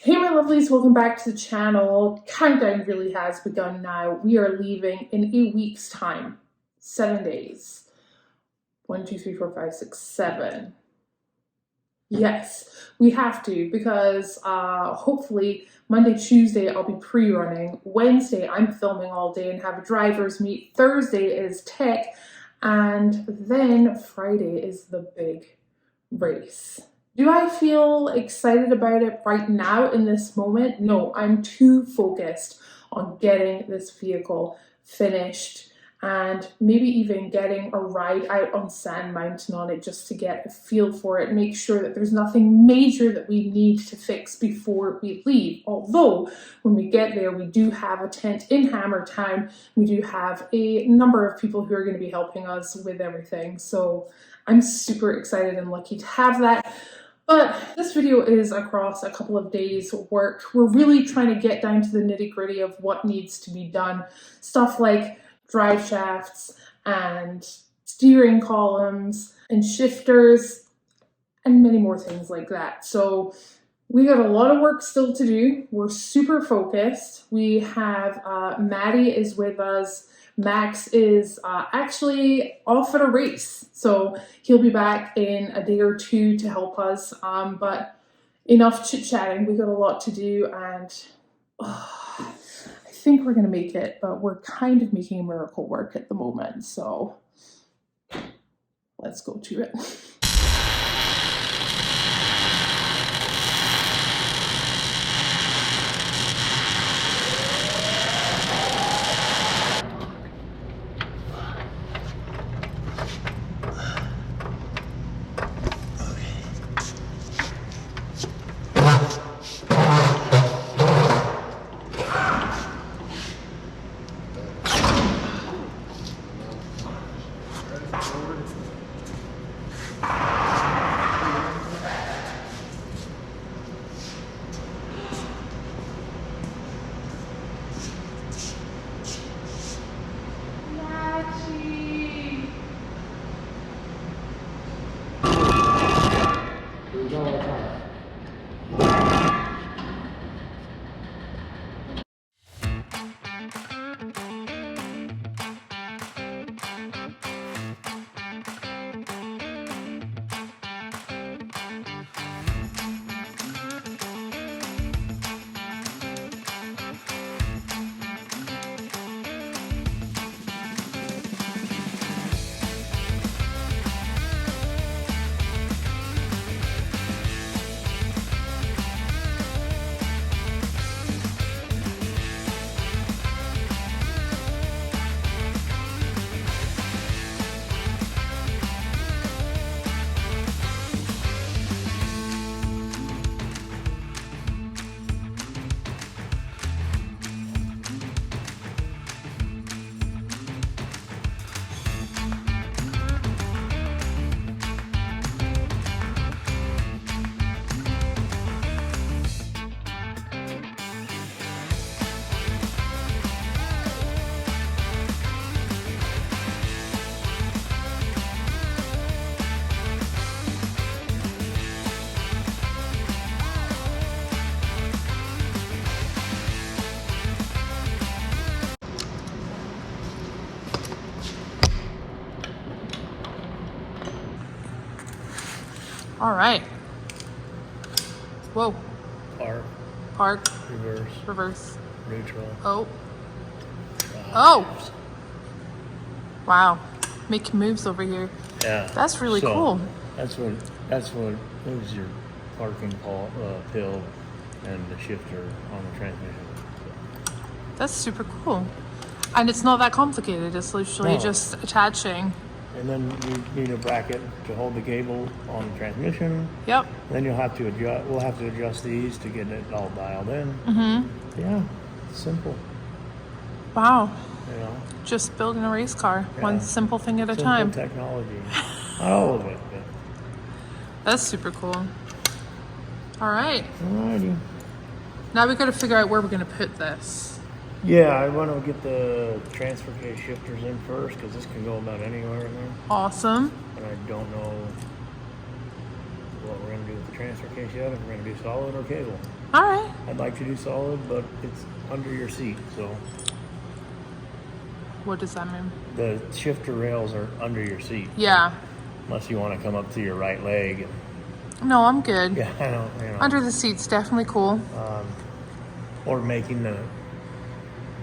Hey my lovelies, welcome back to the channel. Countdown really has begun now. We are leaving in a week's time. 7 days. 1, 2, 3, 4, 5, 6, 7. Yes, we have to because hopefully Monday, Tuesday I'll be pre-running. Wednesday I'm filming all day and have a driver's meet. Thursday is tech, and then Friday is the big race. Do I feel excited about it right now in this moment? No, I'm too focused on getting this vehicle finished and maybe even getting a ride out on Sand Mountain on it just to get a feel for it, make sure that there's nothing major that we need to fix before we leave. Although when we get there, we do have a tent in Hammertown. We do have a number of people who are going to be helping us with everything. So I'm super excited and lucky to have that. But this video is across a couple of days work. We're really trying to get down to the nitty-gritty of what needs to be done. Stuff like drive shafts and steering columns and shifters and many more things like that. So we got a lot of work still to do. We're super focused. We have Maddie is with us. Max is actually off at a race, so he'll be back in a day or two to help us. But enough chit-chatting. We got a lot to do, and I think we're gonna make it, but we're kind of making a miracle work at the moment. So let's go to it. All right. Whoa. Park. Park. Reverse. Reverse. Neutral. Oh. Oh. Wow. Making moves over here. Yeah. That's really cool. That's what moves your parking pill and the shifter on the transmission. That's super cool. And it's not that complicated. It's literally just attaching. And then you need a bracket to hold the cable on the transmission. Yep. Then you'll have to adjust. We'll have to adjust these to get it all dialed in. Mm-hmm. Yeah, it's simple. Wow. You know, just building a race car, yeah. One simple thing at a time. Technology. Not all of it, but that's super cool. All right. Alrighty. Now we got to figure out where we're going to put this. Yeah, I want to get the transfer case shifters in first because this can go about anywhere in there. Awesome. And I don't know what we're going to do with the transfer case yet, if we're going to do solid or cable. All right. I'd like to do solid, but it's under your seat, so What does that mean? the shifter rails are under your seat. Yeah. Unless you want to come up to your right leg. No, I'm good. Yeah, I don't, you know. Under the seat's definitely cool. Or making the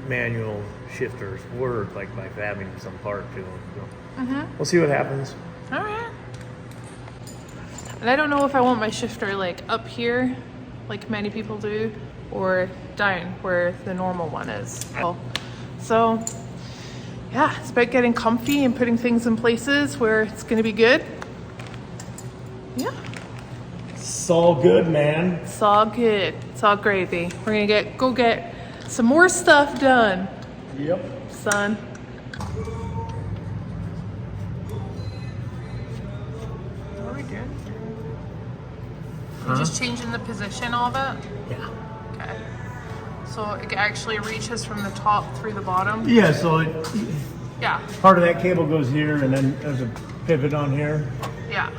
manual shifters work, like by fabbing some part to them. So we'll see what happens. All right. And I don't know if I want my shifter like up here, like many people do, or down where the normal one is. So yeah, it's about getting comfy and putting things in places where it's going to be good. Yeah. It's all good, man. It's all good. It's all gravy. We're gonna go get some more stuff done. Yep. Son. What are we doing? We're just changing the position of it? Yeah. Okay. So it actually reaches from the top through the bottom? Yeah, so Yeah. part of that cable goes here, and then there's a pivot on here. Yeah.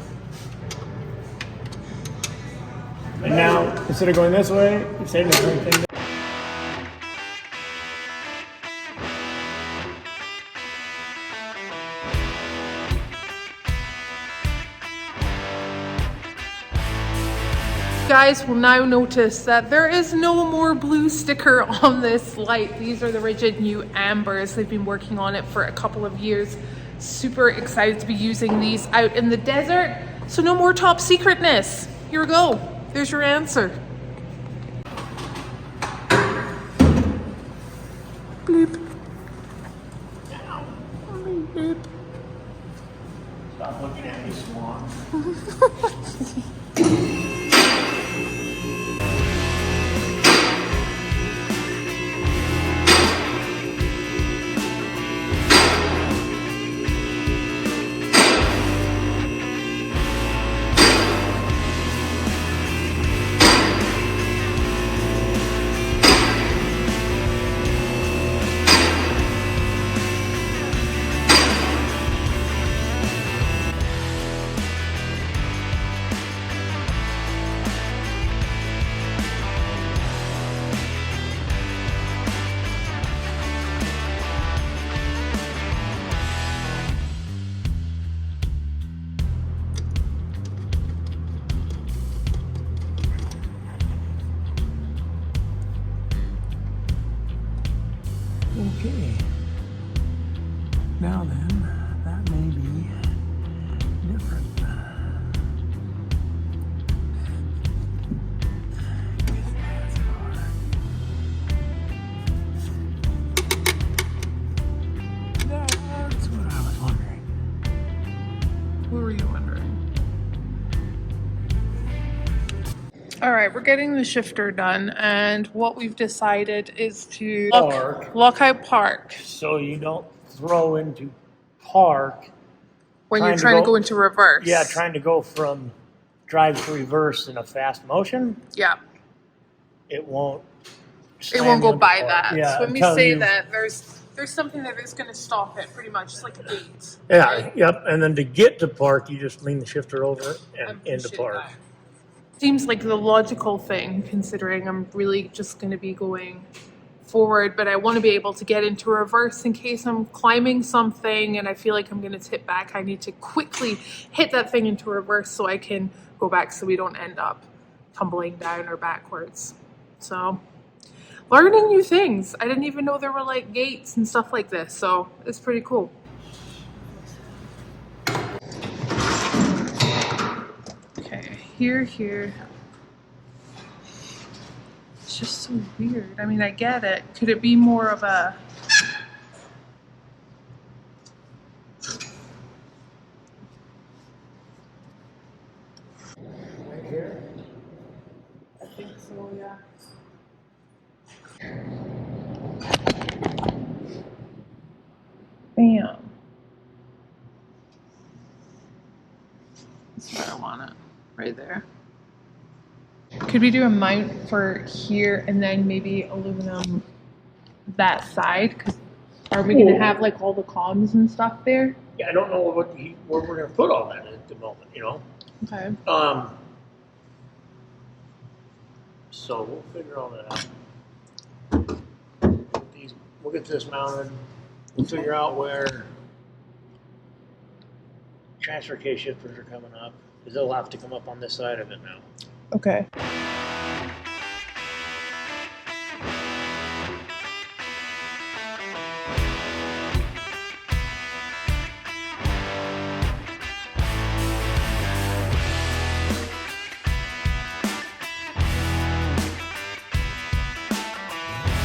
And now, instead of going this way, you're saying the same thing. Guys will now notice that there is no more blue sticker on this light. These are the Rigid new Ambers. They've been working on it for a couple of years. Super excited to be using these out in the desert. So no more top secretness. Here we go. There's your answer. Bleep. Bleep. Stop looking at me, Swan. Okay. Now then, that may be different. That's what I was wondering. What were you wondering? All right, we're getting the shifter done, and what we've decided is to lock out park So you don't throw into park when you're trying to go into reverse. Yeah, trying to go from drive to reverse in a fast motion. Yeah, It won't. it won't go by park. that. Yeah, So when we until say you- that, there's something that is going to stop it, pretty much. It's like a gate. Yeah, right? yep. And then to get to park, you just lean the shifter over and push into it park. down. Seems like the logical thing, considering I'm really just going to be going forward, but I want to be able to get into reverse in case I'm climbing something and I feel like I'm going to tip back. I need to quickly hit that thing into reverse so I can go back so we don't end up tumbling down or backwards. So learning new things. I didn't even know there were like gates and stuff like this, so it's pretty cool. Okay, here. It's just so weird. I mean, I get it. Could it be more of a... Right here. I think so, yeah. Bam. That's where I want it. Right there. Could we do a mount for here and then maybe aluminum that side? Because are we going to have like all the comms and stuff there? Yeah, I don't know where we're going to put all that at the moment, you know. Okay. So we'll figure all that out. We'll get this mounted. We'll figure out where transfer case shifters are coming up, because they'll have to come up on this side of it now. Okay.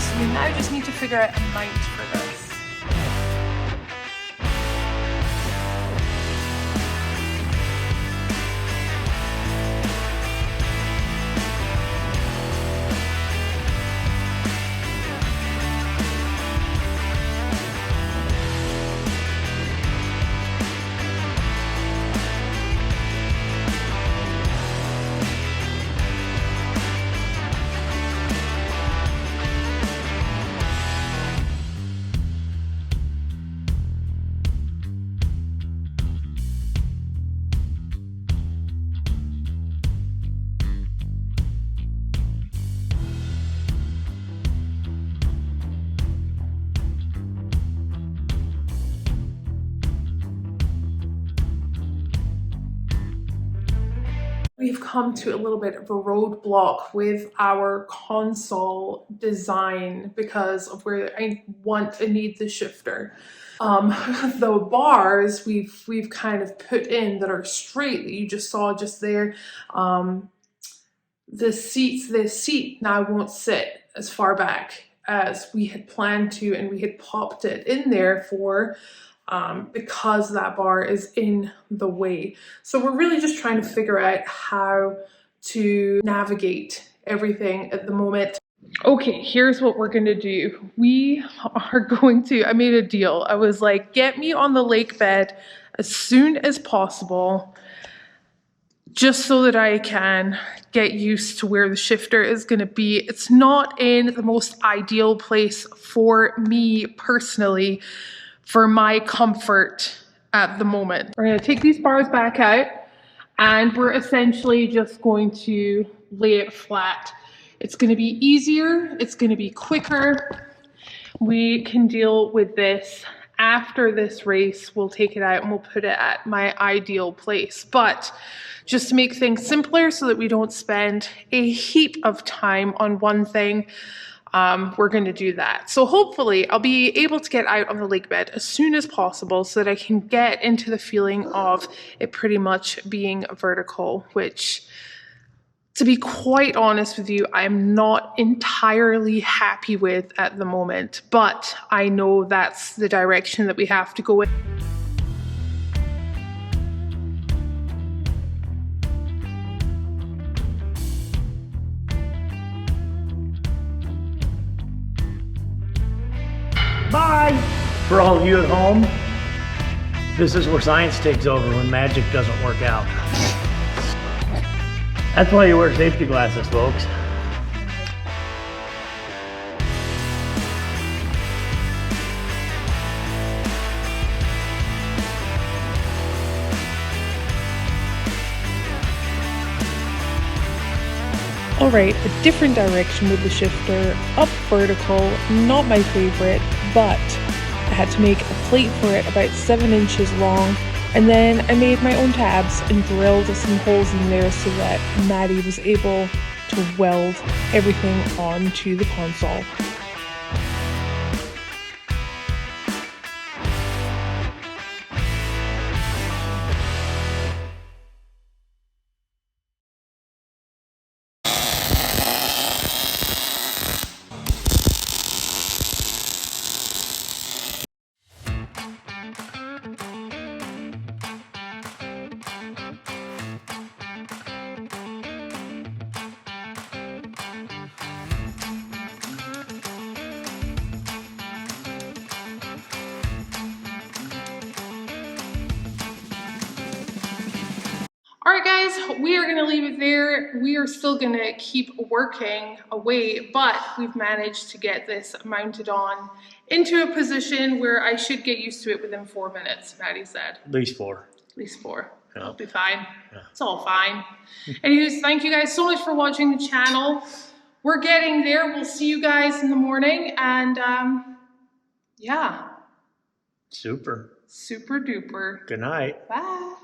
So we now just need to figure out a mount for this. We've come to a little bit of a roadblock with our console design because of where I want and need the shifter. The bars we've kind of put in that are straight that you just saw just there. This seat now won't sit as far back as we had planned to, and we had popped it in there for because that bar is in the way. So we're really just trying to figure out how to navigate everything at the moment. Okay, here's what we're gonna do. We are going to, I made a deal. I was like, get me on the lake bed as soon as possible, just so that I can get used to where the shifter is gonna be. It's not in the most ideal place for me personally, for my comfort at the moment. We're gonna take these bars back out and we're essentially just going to lay it flat. It's gonna be easier, it's gonna be quicker. We can deal with this after this race. We'll take it out and we'll put it at my ideal place. But just to make things simpler so that we don't spend a heap of time on one thing, we're going to do that. So hopefully I'll be able to get out on the lake bed as soon as possible so that I can get into the feeling of it pretty much being vertical, which, to be quite honest with you, I'm not entirely happy with at the moment, but I know that's the direction that we have to go in. Bye! For all of you at home, this is where science takes over when magic doesn't work out. That's why you wear safety glasses, folks. Alright, a different direction with the shifter, up vertical, not my favourite, but I had to make a plate for it about 7 inches long, and then I made my own tabs and drilled some holes in there so that Maddie was able to weld everything onto the console. All right, guys, we are gonna leave it there. We are still gonna keep working away, but we've managed to get this mounted on into a position where I should get used to it within 4 minutes, Maddie said. At least 4. At least 4. Yeah. I'll be fine. Yeah. It's all fine. Anyways, thank you guys so much for watching the channel. we're getting there. We'll see you guys in the morning. And yeah. Super. Super duper. Good night. Bye.